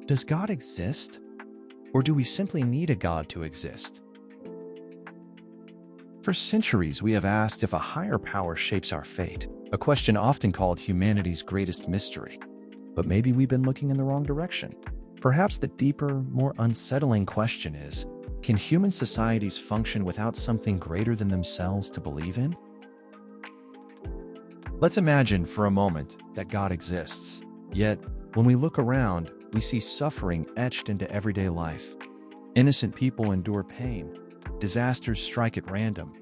Does God exist? Or do we simply need a God to exist? For centuries, we have asked if a higher power shapes our fate, a question often called humanity's greatest mystery. But maybe we've been looking in the wrong direction. Perhaps the deeper, more unsettling question is, can human societies function without something greater than themselves to believe in? Let's imagine for a moment that God exists. Yet, when we look around, we see suffering etched into everyday life. Innocent people endure pain, disasters strike at random,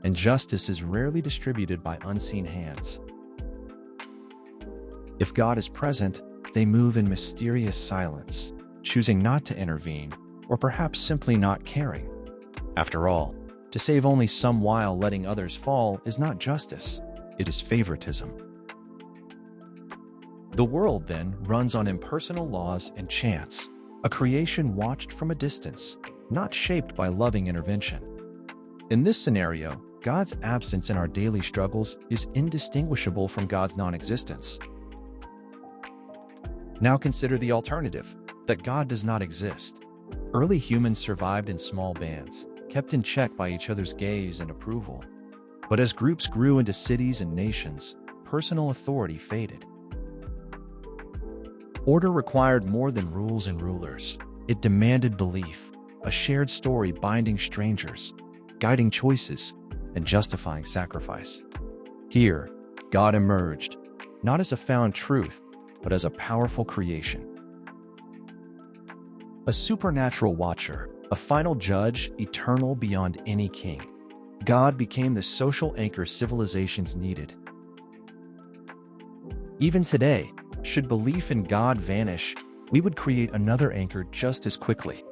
and justice is rarely distributed by unseen hands. If God is present, they move in mysterious silence, choosing not to intervene, or perhaps simply not caring. After all, to save only some while letting others fall is not justice, it is favoritism. The world, then, runs on impersonal laws and chance, a creation watched from a distance, not shaped by loving intervention. In this scenario, God's absence in our daily struggles is indistinguishable from God's non-existence. Now consider the alternative, that God does not exist. Early humans survived in small bands, kept in check by each other's gaze and approval. But as groups grew into cities and nations, personal authority faded. Order required more than rules and rulers. It demanded belief, a shared story binding strangers, guiding choices, and justifying sacrifice. Here, God emerged, not as a found truth, but as a powerful creation. A supernatural watcher, a final judge, eternal beyond any king. God became the social anchor civilizations needed. Even today, should belief in God vanish, we would create another anchor just as quickly.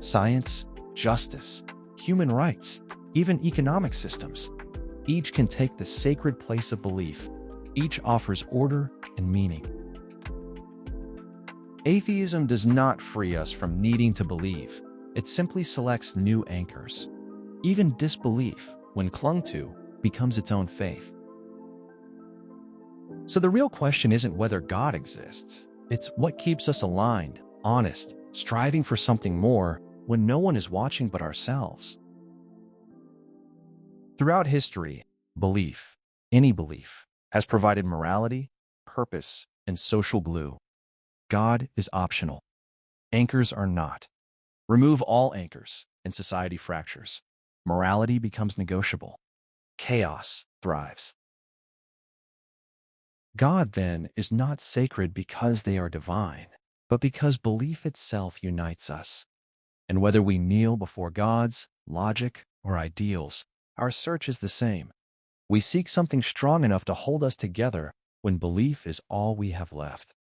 Science, justice, human rights, even economic systems. Each can take the sacred place of belief. Each offers order and meaning. Atheism does not free us from needing to believe. It simply selects new anchors. Even disbelief, when clung to, becomes its own faith. So the real question isn't whether God exists. It's what keeps us aligned, honest, striving for something more when no one is watching but ourselves. Throughout history, belief, any belief, has provided morality, purpose, and social glue. God is optional. Anchors are not. Remove all anchors, and society fractures. Morality becomes negotiable. Chaos thrives. God, then, is not sacred because they are divine, but because belief itself unites us. And whether we kneel before gods, logic, or ideals, our search is the same. We seek something strong enough to hold us together when belief is all we have left.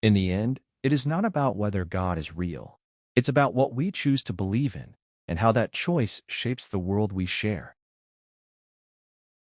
In the end, it is not about whether God is real. It's about what we choose to believe in and how that choice shapes the world we share.